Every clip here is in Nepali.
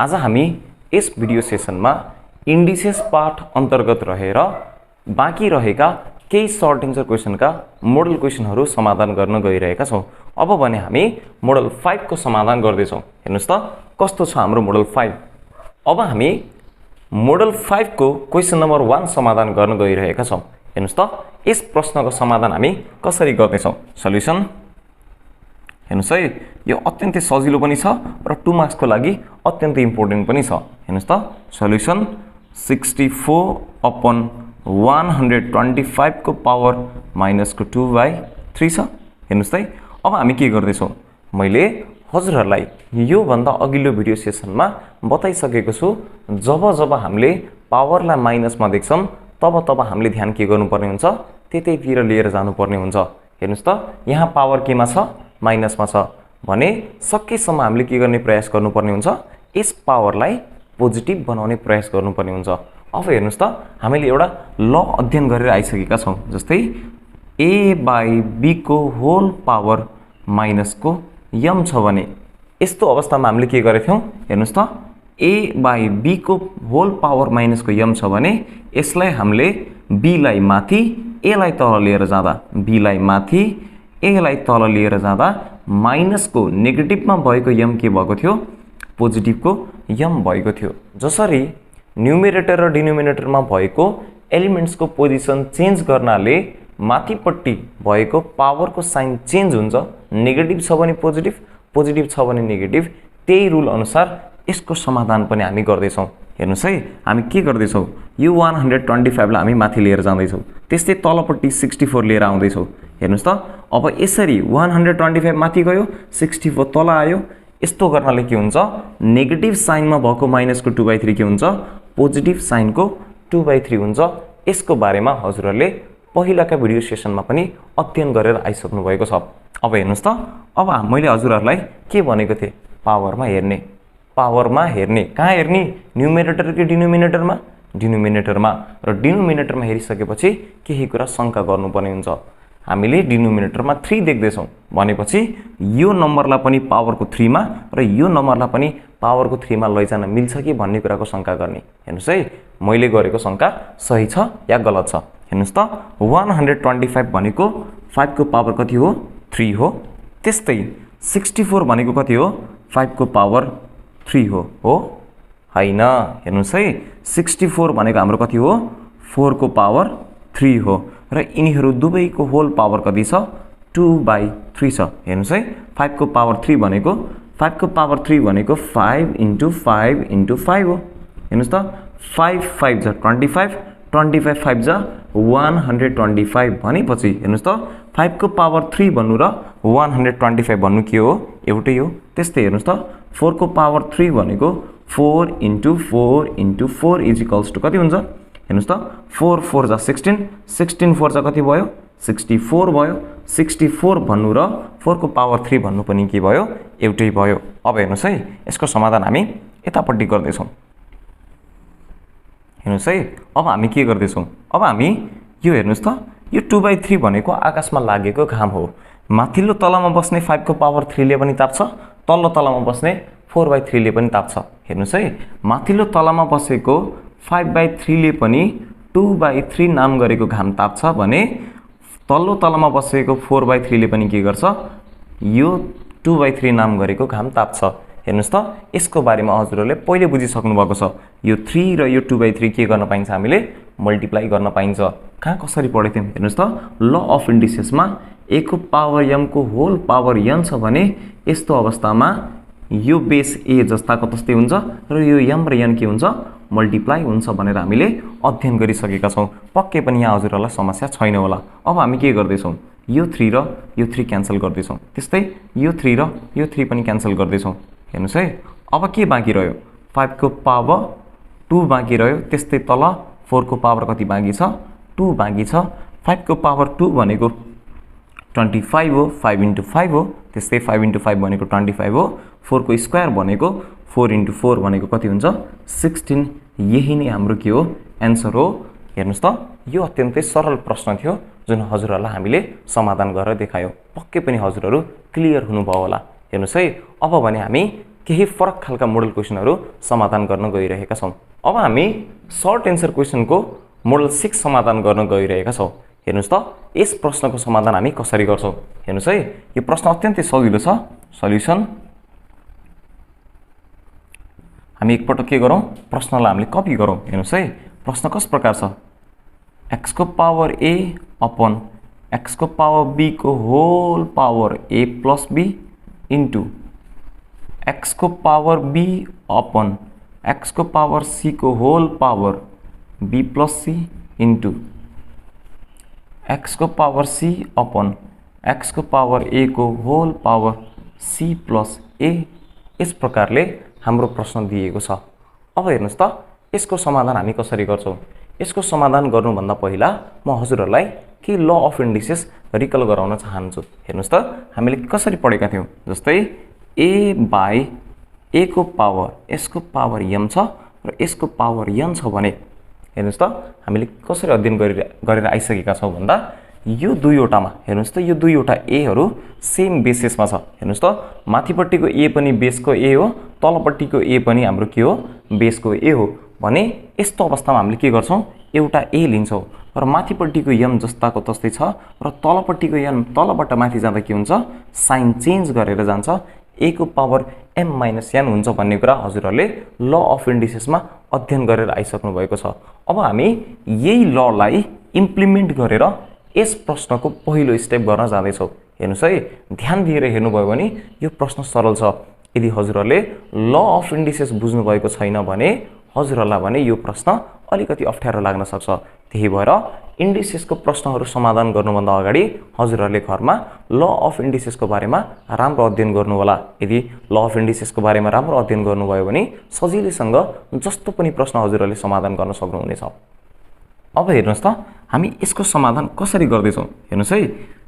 आज हामी यस भिडियो सेसनमा इन्डिसेस पार्ट अन्तर्गत रहेर बाँकी रहेका केही सर्ट एन्सर क्वेशनका मोडल क्वेशनहरू समाधान गर्न गइरहेका छौं। अब भने हामी मोडल 5 को समाधान गर्दै छौं। हेर्नुस् त कस्तो छ हाम्रो मोडल 5। अब हामी मोडल 5 को क्वेशन नम्बर 1 समाधान गर्न गइरहेका छौं। हेर्नुस् त यस प्रश्नको समाधान हामी कसरी गर्दै छौं। सल्युसन हेर्नुस् है, यो अत्यन्तै सजिलो पनि छ र 2 मार्क्स को लागि अत्यन्तै इम्पोर्टेन्ट पनि छ। हेर्नुस् त सल्युसन 64 अपन 125 को पावर माइनस को 2/3 छ। हेर्नुस् त अब हामी के गर्दै छौं, मैले हजुरहरुलाई यो भन्दा अघिल्लो भिडियो सेसनमा बताइसकेको छु। जब जब हामीले पावरलाई माइनसमा देख्छौं तब हामीले ध्यान के गर्नुपर्ने हुन्छ, त्यतैतिर लिएर जानुपर्ने हुन्छ। हेर्नुस् त यहाँ पावर केमा छ, माइनसमा छ भने सकेसम्म हामीले के गर्ने प्रयास गर्नुपर्ने हुन्छ, यस पावरलाई पोजिटिभ बनाउने प्रयास गर्नुपर्ने हुन्छ। अब हेर्नुस् त हामीले एउटा ल अध्ययन गरेर आइसकेका छौं। जस्तै a/b को होल पावर माइनस को m छ भने यस्तो अवस्थामा हामीले के गरेका थियौं। हेर्नुस् त a/b को होल पावर माइनस को m छ भने यसलाई हामीले b लाई माथि a लाई तल लिएर जाँदा, b लाई माथि a लाई तल लिएर जाँदा माइनस को नेगेटिभमा भएको m के भएको थियो, पोजिटिभको m भएको थियो। जसरी न्युमेरेटर र डिनोमिनेटरमा भएको एलिमेन्ट्सको पोजिसन चेन्ज गर्नाले माथिपट्टि भएको पावरको साइन चेन्ज हुन्छ, नेगेटिभ छ भने पोजिटिभ, पोजिटिभ छ भने नेगेटिभ। त्यही रुल अनुसार यसको समाधान पनि हामी गर्दै छौं। हेर्नुस् है, हामी के गर्दै छौं, यो 125 लाई हामी माथि लिएर जाँदै छौं, त्यस्तै तलपट्टि 64 लिएर आउँदै छौं। हेर्नुस् त अब यसरी 125 माथि गयो, 64 तल आयो। यस्तो गर्नाले के हुन्छ, नेगेटिभ साइनमा भएको माइनस को 2/3 के हुन्छ, पोजिटिभ साइनको 2/3 हुन्छ। यसको बारेमा हजुरहरुले पहिलाका भिडियो सेसनमा पनि अध्ययन गरेर आइसक्नु भएको छ। अब हेर्नुस् त अब मैले हजुरहरुलाई के भनेको थिए, पावरमा हेर्ने, पावरमा हेर्ने। कहाँ हेर्ने, न्युमेरेटर कि डिनोमिनेटरमा, डिनोमिनेटरमा। र डिनोमिनेटरमा हेरिसकेपछि केही कुरा शंका गर्नुपर्ने हुन्छ। हामीले डिनोमिनेटरमा 3 देख्दै छौं भनेपछि यो नम्बरलाई पनि पावरको 3 मा र यो नम्बरलाई पनि पावरको 3 मा लैजान मिल्छ कि भन्ने कुराको शंका गर्ने। हेर्नुस् है, मैले गरेको शंका सही छ या गलत छ। हेर्नुस् त 125 भनेको 5 को पावर कति हो, 3 हो। त्यस्तै 64 भनेको कति हो, 5 को पावर 3 हो हैन। हेर्नुस् है, 64 भनेको हाम्रो कति हो, 4 को पावर 3 हो र यिनीहरू दुवैको होल पावर कति छ, 2/3 छ। हेर्नुस् है, 5 को पावर 3 भनेको 5 को पावर 3 भनेको 5 × 5 × 5 हो। हेर्नुस् त 5 5 जा 25, 25 5 जा 125 भनेपछि हेर्नुस् त 5 को पावर 3 भन्नु र 125 भन्नु के हो, एउटै हो। त्यस्तै हेर्नुस् त 4 को पावर 3 भनेको 4 × 4 × 4 इज टु कति हुन्छ। हेर्नुस् त 4 4 जा 16, 16 4 जा कति भयो, 64 भयो। 64 भन्नु र 4 को पावर 3 भन्नु पनि के भयो, एउटै भयो। अब हेर्नुस् है, यसको समाधान हामी यतापट्टि गर्दै छौं। हेर्नुस् है, अब हामी के गर्दै छौं, अब हामी यो हेर्नुस् त यो 2/3 भनेको आकाशमा लागेको घाम हो। माथिल्लो तलामा बस्ने 5 को पावर 3 ले पनि ताप्छ, तल्लो तलामा बस्ने 4/3 ले पनि ताप्छ। हेर्नुस् है, माथिल्लो तलामा बसेको 5/3 ले पनि 2/3 नाम गरेको घाम ताप्छ भने तल्लो तलामा बसेको 4/3 ले पनि के गर्छ, यो 2/3 नाम गरेको घाम ताप्छ। हेर्नुस् त यसको बारेमा हजुरहरुले पहिले बुझिसक्नु भएको छ। यो 3 र यो 2/3 के गर्न पाइन्छ, हामीले मल्टिप्लाई गर्न पाइन्छ। कहाँ कसरी पढेको थियौं, हेर्नुस् त ल अफ इन्डिसेसमा a को पावर m को होल पावर n छ भने यस्तो अवस्थामा यो बेस a जस्ताको तस्तै हुन्छ र यो m र n के हुन्छ, मल्टिप्लाई हुन्छ भनेर हामीले अध्ययन गरिसकेका छौं। पक्कै पनि यहाँ हजुरहरुलाई समस्या छैन होला। अब हामी के गर्दै छौं, यो 3 र यो 3 क्यान्सल गर्दै छौं, त्यस्तै यो 3 र यो 3 पनि क्यान्सल गर्दै छौं। हेर्नुस् है, अब के बाँकी रह्यो, 5 को पावर 2 बाँकी रह्यो। त्यस्तै तल 4 को पावर कति बाँकी छ, 2 बाँकी छ। 5 को पावर 2 भनेको 25 हो, 5 × 5 हो। त्यस्तै 5 × 5 भनेको 25 हो। 4 को स्क्वायर भनेको 4 × 4 भनेको कति हुन्छ, 16। यही नै हाम्रो के हो, एन्सर हो। हेर्नुस् त यो अत्यन्तै सरल प्रश्न थियो जुन हजुरहरुलाई हामीले समाधान गरेर देखायौ। पक्कै पनि हजुरहरु क्लियर हुनुभयो होला। हेर्नुस् है, अब भने हामी केही फरक खालका मोडल क्वेशनहरू समाधान गर्न गइरहेका छौँ। अब हामी सर्ट एन्सर क्वेशनको मोडल 6 समाधान गर्न गइरहेका छौँ। हेर्नुहोस् त यस प्रश्नको समाधान हामी कसरी गर्छौँ। हेर्नुहोस् है, यो प्रश्न अत्यन्तै सजिलो छ। सल्युसन हामी एकपटक के गरौँ, प्रश्नलाई हामीले कपी गरौँ। हेर्नुहोस् है, प्रश्न कस प्रकार छ, x को पावर a अपन x को पावर b को whole power a plus b into x को पावर b अपन x को पावर c को whole power b plus c into x को पावर c अपन x को पावर a को whole power c plus a। यस प्रकारले हाम्रो प्रश्न दिएको छ। अब हेर्नुहोस् त यसको समाधान हामी कसरी गर्छौँ। यसको समाधान गर्नुभन्दा पहिला म हजुरहरूलाई के ल अफ इन्डिसेस रिकल गराउन चाहन्छु। हेर्नुहोस् त हामीले कसरी पढेका थियौँ, जस्तै a बाई a को पावर यसको पावर m छ र यसको पावर n छ भने हेर्नुहोस् त हामीले कसरी अध्ययन गरेर आइसकेका छौँ भन्दा यो दुईवटामा हेर्नुहोस् त यो दुईवटा एहरू सेम बेसिसमा छ। हेर्नुहोस् त माथिपट्टिको ए पनि बेसको ए हो, तलपट्टिको ए पनि हाम्रो के हो, बेसको ए हो भने यस्तो अवस्थामा हामीले के गर्छौँ, एउटा ए लिन्छौँ र माथिपट्टिको एम जस्ताको तस्तै छ र तलपट्टिको एम तलबाट माथि जाँदा के हुन्छ, साइन चेन्ज गरेर जान्छ, ए को पावर m माइनस n हुन्छ भन्ने कुरा हजुरहरूले ल अफ इन्डिसेसमा अध्ययन गरेर आइसक्नु भएको छ। अब हामी यही ललाई इम्प्लिमेन्ट गरेर यस प्रश्नको पहिलो स्टेप गर्न जाँदैछौँ। हेर्नुहोस् है, ध्यान दिएर हेर्नुभयो भने यो प्रश्न सरल छ। यदि हजुरहरूले ल अफ इन्डिसेस बुझ्नुभएको छैन भने हजुरहरूलाई भने यो प्रश्न अलिकति अप्ठ्यारो लाग्न सक्छ। त्यही भएर इन्डिसेसको प्रश्नहरू समाधान गर्नुभन्दा अगाडि हजुरहरूले घरमा ल अफ इन्डिसेसको बारेमा राम्रो अध्ययन गर्नु होला। यदि ल अफ इन्डिसेसको बारेमा राम्रो अध्ययन गर्नुभयो भने सजिलैसँग जस्तो पनि प्रश्न हजुरहरूले समाधान गर्न सक्नुहुनेछ। अब हेर्नुहोस् त हामी यसको समाधान कसरी गर्दैछौँ। हेर्नुहोस् है,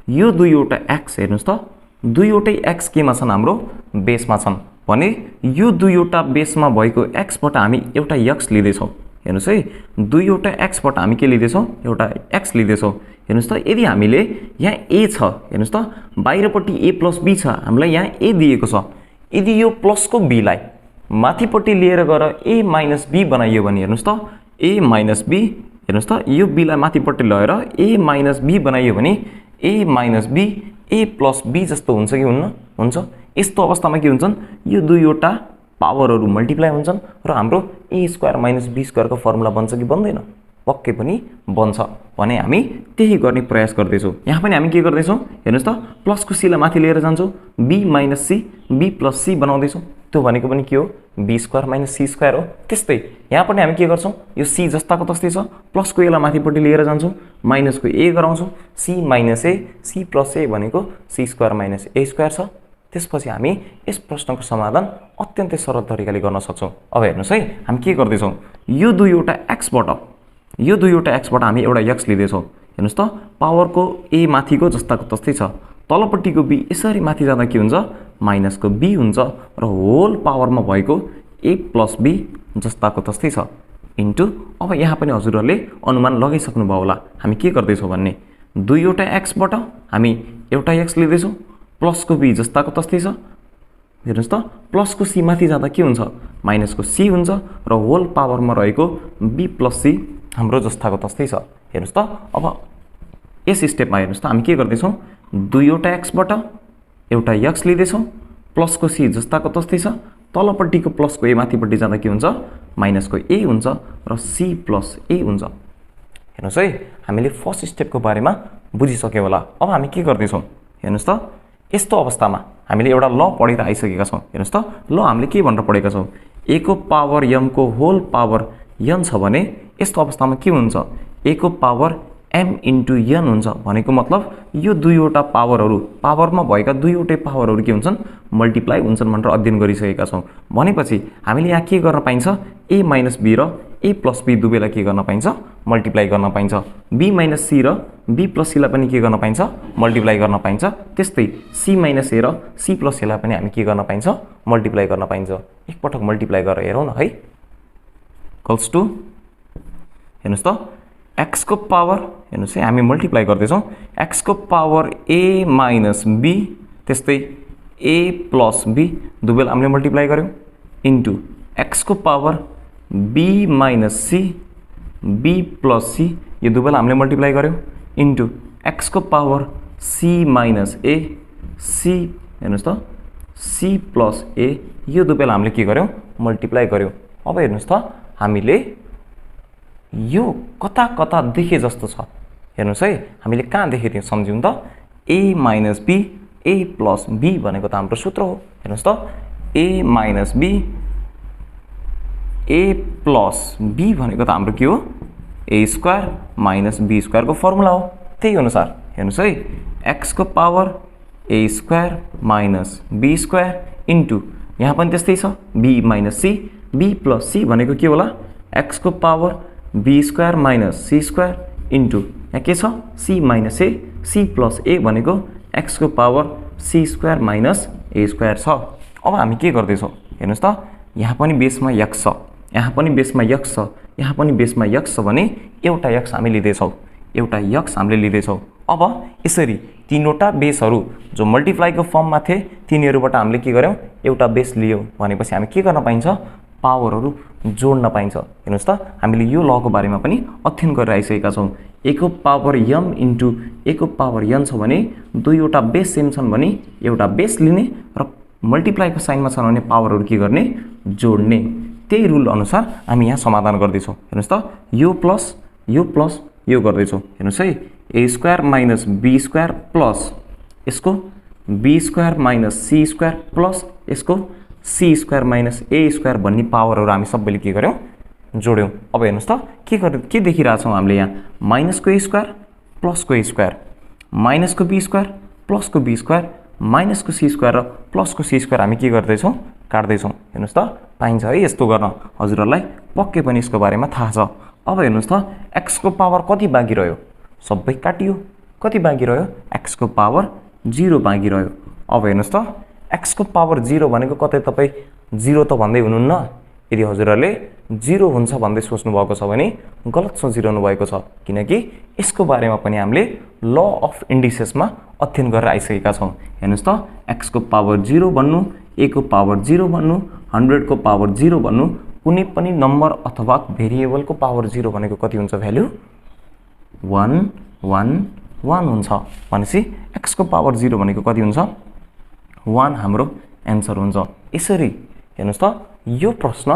यो दुईवटा x हेर्नुहोस् त दुईवटै x केमा छन्, हाम्रो बेसमा छन् भने यो दुईवटा बेसमा भएको x बाट हामी एउटा x लिँदैछौँ। हेर्नुहोस् है, दुईवटा x बाट हामी के लिँदैछौँ, एउटा x लिँदैछौँ। हेर्नुहोस् त यदि हामीले यहाँ a छ, हेर्नुहोस् त बाहिरपट्टि a प्लस b छ, हामीलाई यहाँ a दिएको छ। यदि यो प्लसको b लाई माथिपट्टि लिएर गएर a माइनस b बनाइयो भने हेर्नुहोस् त a माइनस b, हेर्नुहोस् त यो b लाई माथिपट्टि लगेर a माइनस b बनाइयो भने a minus b a plus b जस्तो हुन्छ कि हुन्न, हुन्छ। यस्तो अवस्थामा के हुन्छन्, यो दुईवटा पावरहरू मल्टिप्लाई हुन्छन् र हाम्रो a स्क्वायर माइनस b स्क्वायरको फर्मुला बन्छ कि बन्दैन, पक्कै पनि बन्छ भने हामी त्यही गर्ने प्रयास गर्दैछौँ। यहाँ पनि हामी के गर्दैछौँ, हेर्नुहोस् त प्लसको c लाई माथि लिएर जान्छौँ, b minus c b plus c बनाउँदैछौँ। त्यो भनेको पनि के हो, b square minus c square हो। त्यस्तै यहाँ पनि हामी के गर्छौँ, यो c जस्ताको तस्तै छ, प्लसको a लाई माथिपट्टि लिएर जान्छौँ, माइनसको a गराउँछौँ, c minus a c plus a भनेको c square minus a square छ। त्यसपछि हामी यस प्रश्नको समाधान अत्यन्तै सरल तरिकाले गर्न सक्छौँ। अब हेर्नुहोस् है, हामी के गर्दैछौँ, यो दुईवटा एक्सबाट हामी एउटा x लिँदैछौँ। हेर्नुहोस् त पावरको a माथिको जस्ताको तस्तै छ, तलपट्टिको b यसरी माथि जाँदा के हुन्छ, माइनसको b हुन्छ र होल पावरमा भएको a प्लस b जस्ताको तस्तै छ इन्टु। अब यहाँ पनि हजुरहरूले अनुमान लगाइसक्नु भयो होला हामी के गर्दैछौँ भन्ने, दुईवटा एक्सबाट हामी एउटा x लिँदैछौँ, प्लसको b जस्ताको तस्तै छ। हेर्नुहोस् त प्लसको c माथि जाँदा के हुन्छ, माइनसको c हुन्छ र होल पावरमा रहेको b प्लस c हाम्रो जस्ताको तस्तै छ। हेर्नुहोस् त अब यस स्टेपमा हेर्नुहोस् त हामी के गर्दैछौँ, दुईवटा एक्सबाट एउटा x लिँदैछौँ, प्लसको c जस्ताको तस्तै छ, तलपट्टिको प्लसको a माथिपट्टि जाँदा के हुन्छ, माइनसको a हुन्छ र c प्लस a हुन्छ। हेर्नुहोस् है, हामीले फर्स्ट स्टेपको बारेमा बुझिसक्यौँ होला। अब हामी के गर्दैछौँ, हेर्नुहोस् त यस्तो अवस्थामा हामीले एउटा ल पढेर आइसकेका छौँ। हेर्नुहोस् त ल हामीले के भनेर पढेका छौँ, a को पावर m को होल पावर n छ भने यस्तो अवस्थामा के हुन्छ, a को पावर m इन्टु n हुन्छ भनेको मतलब यो दुईवटा पावरहरू पावरमा भएका दुईवटै पावरहरू के हुन्छन्, मल्टिप्लाई हुन्छन् भनेर अध्ययन गरिसकेका छौँ। भनेपछि हामीले यहाँ के गर्न पाइन्छ, a माइनस b र a प्लस b दुवैलाई के गर्न पाइन्छ, मल्टिप्लाई गर्न पाइन्छ। b माइनस c र b प्लस c लाई पनि के गर्न पाइन्छ, मल्टिप्लाई गर्न पाइन्छ। त्यस्तै c माइनस a र c प्लस a लाई पनि हामी के गर्न पाइन्छ, मल्टिप्लाई गर्न पाइन्छ। एकपटक मल्टिप्लाई गरेर हेरौँ न है, इक्वल्स टु हेर्नुहोस् त x को पावर, हेर्नुहोस् है हामी मल्टिप्लाई गर्दैछौँ, x को पावर a माइनस b, त्यस्तै ए प्लस बी दुवैलाई हामीले मल्टिप्लाई गर्यौँ इन्टु एक्सको power B minus C B plus C यो दुवैलाई हामीले मल्टिप्लाई गर्यौँ इन्टु एक्सको पावर सी माइनस ए सी हेर्नुहोस् त सी प्लस ए यो दुवैलाई हामीले के गर्यौँ मल्टिप्लाई गर्यौँ। अब हेर्नुहोस् त हामीले यो कता कता देखे जस्तो छ हेर्नुहोस् है हामीले कहाँ देखेको थियौँ सम्झौँ त A minus B A plus B भनेको त हाम्रो सूत्र हो। हेर्नुहोस् त A minus B A plus B भनेको त हाम्रो के हो ए स्क्वायर माइनस बी स्क्वायरको फर्मुला हो। त्यही अनुसार हेर्नुहोस् है एक्सको power A square minus B square into यहाँ पनि त्यस्तै छ B minus C B plus C भनेको के होला एक्सको power B square minus C square into यहाँ के छ सी माइनस ए सी प्लस ए भनेको एक्सको power C square minus A square छ। अब हामी के गर्दैछौँ हेर्नुहोस् त यहाँ पनि बेसमा यक्स छ यहाँ पनि बेसमा यक्स छ यहाँ पनि बेसमा यक्स छ भने एउटा यक्स हामी लिँदैछौँ एउटा यक्स हामीले लिँदैछौँ। अब यसरी तीनवटा बेसहरू जो मल्टिप्लाईको फर्ममा थिए तिनीहरूबाट हामीले के गर्यौँ एउटा बेस लियौँ भनेपछि हामी के गर्न पाइन्छ पावरहरू जोड्न पाइन्छ। हेर्नुहोस् त हामीले यो लको बारेमा पनि अध्ययन गरेर आइसकेका छौँ ए को पावर यम इन्टु ए को पावर यन छ भने दुईवटा बेस सेम छन् भने एउटा बेस लिने र मल्टिप्लाईको साइनमा छन् भने पावरहरू के गर्ने जोड्ने। त्यही रुल अनुसार हामी यहाँ समाधान गर्दैछौँ। हेर्नुहोस् त यो प्लस यो गर्दैछौँ हेर्नुहोस् है A square minus B square plus यसको B square minus C square plus यसको C square minus A square भन्ने पावरहरू हामी सबैले के गर्यौँ जोड्यौँ। अब हेर्नुहोस् त के देखिरहेछौँ हामीले यहाँ माइनसको ए स्क्वायर प्लसको ए स्क्वायर माइनसको बी स्क्वायर प्लसको बी स्क्वायर माइनसको सी स्क्वायर र प्लसको सी स्क्वायर हामी के गर्दैछौँ काट्दैछौँ। हेर्नुहोस् त पाइन्छ है यस्तो गर्न हजुरहरूलाई पक्कै पनि यसको बारेमा थाहा छ। अब हेर्नुहोस् त एक्सको पावर कति बाँकी रह्यो सबै काटियो कति बाँकी रह्यो एक्सको पावर 0 बाँकी रह्यो। अब हेर्नुहोस् त एक्सको पावर 0 भनेको कतै तपाईँ 0 त भन्दै हुनुहुन्न यदि हजुरहरूले 0 हुन्छ भन्दै सोच्नु भएको छ भने गलत सोचिरहनु भएको छ किनकि यसको बारेमा पनि हामीले ल अफ इन्डिसेसमा अध्ययन गरेर आइसकेका छौँ। हेर्नुहोस् त एक्सको पावर 0 भन्नु ए को पावर 0 भन्नु 100 को पावर 0 भन्नु कुनै पनि नम्बर अथवा भेरिएबलको पावर 0 भनेको कति हुन्छ भ्यालु 1 1 1 हुन्छ भनेपछि एक्सको पावर 0 भनेको कति हुन्छ 1 हाम्रो एन्सर हुन्छ। यसरी हेर्नुहोस् त यो प्रश्न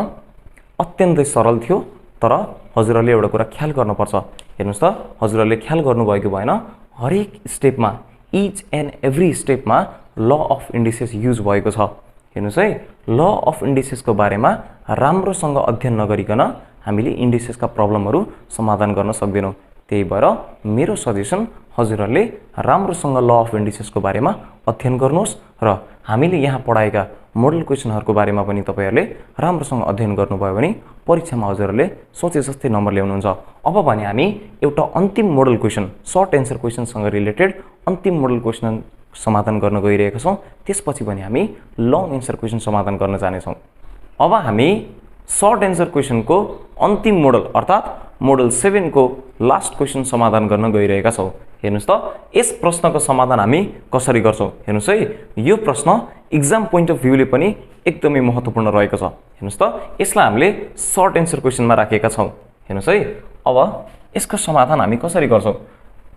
अत्यन्तै सरल थियो तर हजुरहरूले एउटा कुरा ख्याल गर्नुपर्छ। हेर्नुहोस् त हजुरहरूले ख्याल गर्नुभएको भएन हरेक स्टेपमा इच एन्ड एभ्री स्टेपमा ल अफ इन्डिसेस युज भएको छ। हेर्नुहोस् है ल अफ इन्डिसेसको बारेमा राम्रोसँग अध्ययन नगरिकन हामीले इन्डिसेसका प्रब्लमहरू समाधान गर्न सक्दैनौँ। त्यही भएर मेरो सजेसन हजुरहरूले राम्रोसँग ल अफ इन्डिसेसको बारेमा अध्ययन गर्नुहोस् र हामीले यहाँ पढाएका मोडल क्वेसनहरूको बारेमा पनि तपाईहरूले राम्रोसँग अध्ययन गर्नुभयो भने परीक्षामा हजुरहरूले सोचे जस्तै नम्बर ल्याउनुहुन्छ। अब भने हामी एउटा अन्तिम मोडल क्वेसन सर्ट एन्सर क्वेसनसँग रिलेटेड अन्तिम मोडल क्वेसन समाधान गर्न गइरहेका छौँ। त्यसपछि भने हामी लङ एन्सर क्वेसन समाधान गर्न जानेछौँ। अब हामी सर्ट एन्सर क्वेसनको अन्तिम मोडल अर्थात् मोडल 7 को लास्ट क्वेसन समाधान गर्न गइरहेका छौँ। हेर्नुहोस् त यस प्रश्नको समाधान हामी कसरी गर्छौँ हेर्नुहोस् है यो प्रश्न एक्जाम पोइन्ट अफ भ्यूले पनि एकदमै महत्त्वपूर्ण रहेको छ। हेर्नुहोस् त यसलाई हामीले सर्ट एन्सर क्वेसनमा राखेका छौँ। हेर्नुहोस् है अब यसको समाधान हामी कसरी गर्छौँ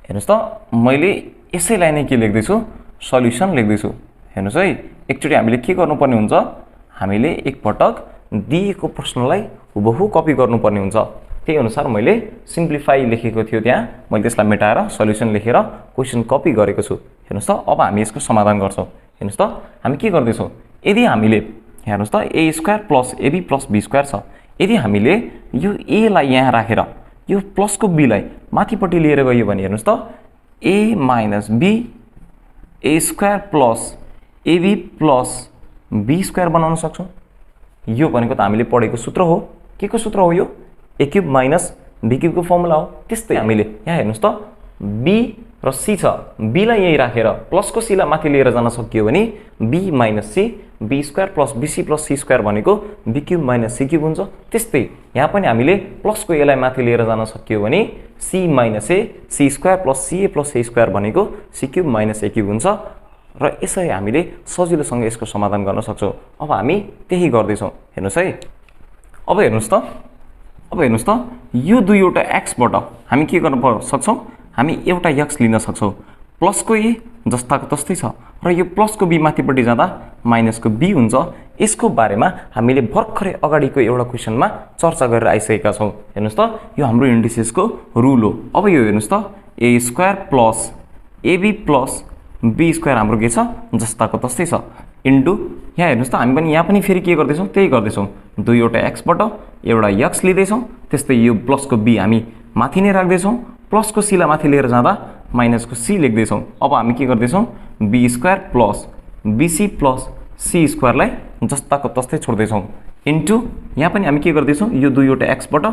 हेर्नुहोस् त मैले यसैलाई नै के लेख्दैछु सल्युसन लेख्दैछु। हेर्नुहोस् है एकचोटि हामीले के गर्नुपर्ने हुन्छ हामीले एकपटक दिएको प्रश्नलाई हुबहु कपी गर्नुपर्ने हुन्छ। त्यही अनुसार मैले सिम्प्लिफाई लेखेको थियो त्यहाँ मैले त्यसलाई मेटाएर सल्युसन लेखेर क्वेसन कपी गरेको छु। हेर्नुहोस् त अब हामी यसको समाधान गर्छौँ। हेर्नुहोस् त हामी के गर्दैछौँ यदि हामीले हेर्नुहोस् त A square plus AB plus B square छ यदि हामीले यो एलाई यहाँ राखेर यो प्लसको बीलाई माथिपट्टि लिएर गयो भने हेर्नुहोस् त A minus B A square plus AB plus B square बनाउन सक्छौँ। यो भनेको त हामीले पढेको सूत्र हो के को सूत्र हो यो ए क्युब माइनस बी क्युबको फर्मुला हो। त्यस्तै हामीले यहाँ हेर्नुहोस् त बी र सी छ बीलाई यही राखेर प्लसको सीलाई माथि लिएर जान सकियो भने B minus C B square plus BC plus C square भनेको B cube minus C cube हुन्छ। त्यस्तै यहाँ पनि हामीले प्लसको एलाई माथि लिएर जान सकियो भने c minus A C square plus c a plus A square भनेको सी क्युब माइनस ए क्युब हुन्छ। र यसरी हामीले सजिलोसँग यसको समाधान गर्न सक्छौँ। अब हामी त्यही गर्दैछौँ। हेर्नुहोस् है, अब हेर्नुहोस् त यो दुईवटा एक्सबाट हामी के गर्न सक्छौँ, हामी एउटा एक्स लिन सक्छौँ। प्लसको ए जस्ताको तस्तै छ र यो प्लसको बी माथिपट्टि जाँदा माइनसको बी हुन्छ। यसको बारेमा हामीले भर्खरै अगाडिको एउटा क्वेसनमा चर्चा गरेर आइसकेका छौँ। हेर्नुहोस् त यो हाम्रो इन्डिसेसको रुल हो। अब यो हेर्नुहोस् त A square plus AB plus B square हाम्रो के छ, जस्ताको तस्तै छ इन्टु यहाँ हेर्नुहोस् त हामी पनि यहाँ पनि फेरि के गर्दैछौँ, त्यही गर्दैछौँ। दुईवटा एक्सबाट एउटा एक्स लिँदैछौँ, त्यस्तै यो प्लसको बी हामी माथि नै राख्दैछौँ, प्लसको सीलाई माथि लिएर जाँदा माइनसको सी लेख्दैछौँ। अब हामी के गर्दैछौँ, B square plus BC plus C स्क्वायरलाई जस्ताको तस्तै छोड्दैछौँ इन्टु यहाँ पनि हामी के गर्दैछौँ, यो दुईवटा एक्सबाट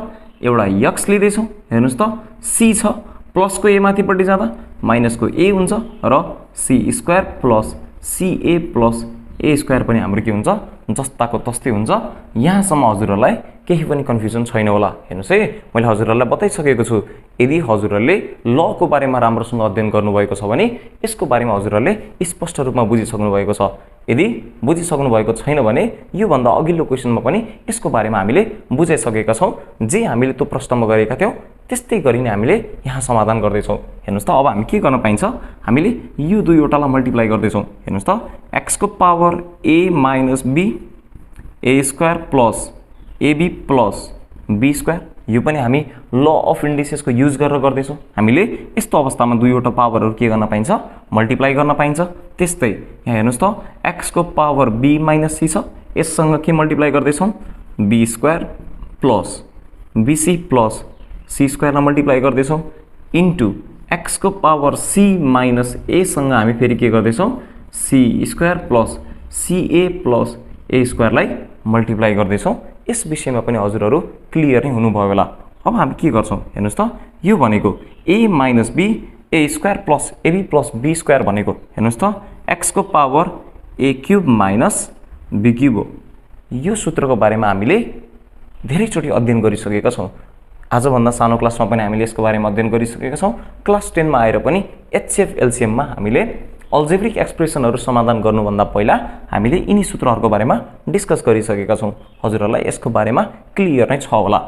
एउटा एक्स लिँदैछौँ। हेर्नुहोस् त सी छ, प्लसको ए माथिपट्टि जाँदा माइनसको ए हुन्छ र C square plus CA plus ए स्क्वायर पनि हाम्रो के हुन्छ, जस्ताको तस्तै हुन्छ। यहाँसम्म हजुरहरूलाई केही पनि कन्फ्युजन छैन होला। हेर्नुहोस् है, मैले हजुरहरूलाई बताइसकेको छु। यदि हजुरहरूले लको बारेमा राम्रोसँग अध्ययन गर्नुभएको छ भने यसको बारेमा हजुरहरूले स्पष्ट रूपमा बुझिसक्नु भएको छ। यदि बुझिसक्नु भएको छैन भने योभन्दा अघिल्लो क्वेसनमा पनि यसको बारेमा हामीले बुझाइसकेका छौँ। जे हामीले त्यो प्रश्नमा गरेका थियौँ त्यस्तै गरी नै हामीले यहाँ समाधान गर्दैछौँ। हेर्नुहोस् त अब हामी के गर्न पाइन्छ, हामीले यो दुईवटालाई मल्टिप्लाई गर्दैछौँ। हेर्नुहोस् त एक्सको power A minus B A square plus AB plus B square, यो पनि हामी ल अफ इन्डिसेसको युज गरेर गर्दैछौँ। हामीले यस्तो अवस्थामा दुईवटा पावरहरू के गर्न पाइन्छ, मल्टिप्लाई गर्न पाइन्छ। त्यस्तै यहाँ हेर्नुहोस् त एक्सको पावर बी माइनस सी छ, यससँग के मल्टिप्लाई गर्दैछौँ, B square plus BC plus C स्क्वायरलाई मल्टिप्लाई गर्दैछौँ इन्टु एक्सको पावर सी माइनस एसँग हामी फेरि के गर्दैछौँ, C square plus CA plus A स्क्वायरलाई मल्टिप्लाई गर्दैछौँ। यस विषयमा पनि हजुरहरू क्लियर नै हुनुभयो होला। अब हामी के गर्छौँ, हेर्नुहोस् त यो भनेको A minus B A square plus AB plus B square भनेको हेर्नुहोस् त एक्सको power A cube minus B cube हो। यो सूत्रको बारेमा हामीले धेरैचोटि अध्ययन गरिसकेका छौँ। आजभन्दा सानो क्लासमा पनि हामीले यसको बारेमा अध्ययन गरिसकेका छौँ। क्लास 10 मा आएर पनि एचसीएफ एलसीएममा हामीले अल्जेब्रिक एक्सप्रेसनहरू समाधान गर्नुभन्दा पहिला हामीले यिनी सूत्रहरूको बारेमा डिस्कस गरिसकेका छौँ। हजुरहरूलाई यसको बारेमा क्लियर नै छ होला।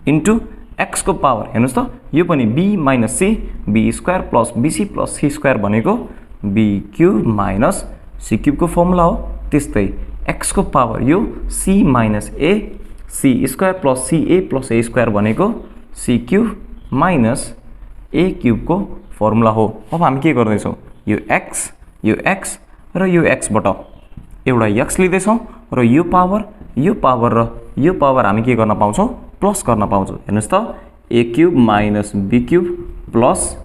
इन्टु एक्सको पावर हेर्नुहोस् त यो पनि B minus C B square plus BC plus C square भनेको बी क्युब माइनस सी क्युबको फर्मुला हो। त्यस्तै एक्सको पावर यो सी माइनस ए C square plus CA plus ए स्क्वायर भनेको सी क्युब माइनस ए क्युबको फर्मुला हो। अब हामी के गर्दैछौँ, यो एक्स र यो एक्सबाट एउटा एक्स लिँदैछौँ र यो पावर र यो पावर हामी के गर्न पाउँछौँ, प्लस गर्न पाउँछौँ। हेर्नुहोस् त A cube minus B cube plus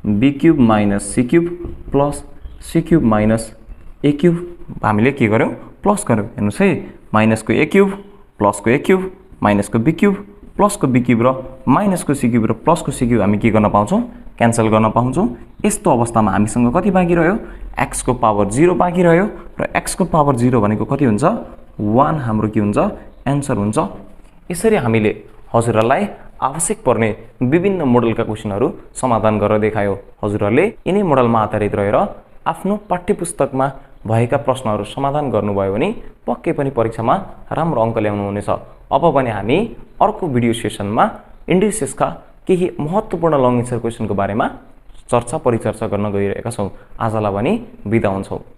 B cube minus C cube plus C cube minus A cube हामीले के गर्यौँ, प्लस गर्यौँ। हेर्नुहोस् है, माइनसको ए क्युब प्लसको ए क्युब माइनसको बी क्युब प्लसको बी क्युब र माइनसको सी क्युब र प्लसको सी क्युब हामी के गर्न पाउँछौँ, क्यान्सल गर्न पाउँछौँ। यस्तो अवस्थामा हामीसँग कति बाँकी रह्यो, एक्सको पावर 0 बाँकी रह्यो र एक्सको पावर 0 भनेको कति हुन्छ, 1 हाम्रो के हुन्छ, एन्सर हुन्छ। यसरी हामीले हजुरहरूलाई आवश्यक पर्ने विभिन्न मोडलका क्वेसनहरू समाधान गरेर देखायो। हजुरहरूले यिनै मोडलमा आधारित रहेर आफ्नो पाठ्यपुस्तकमा भएका प्रश्नहरू समाधान गर्नुभयो भने पक्कै पनि परीक्षामा राम्रो अङ्क ल्याउनुहुनेछ। अब भने हामी अर्को भिडियो सेसनमा इन्डिसेसका केही महत्त्वपूर्ण लङ एन्सर क्वेसनको बारेमा चर्चा परिचर्चा गर्न गइरहेका छौँ। आजलाई भने बिदा हुन्छौँ।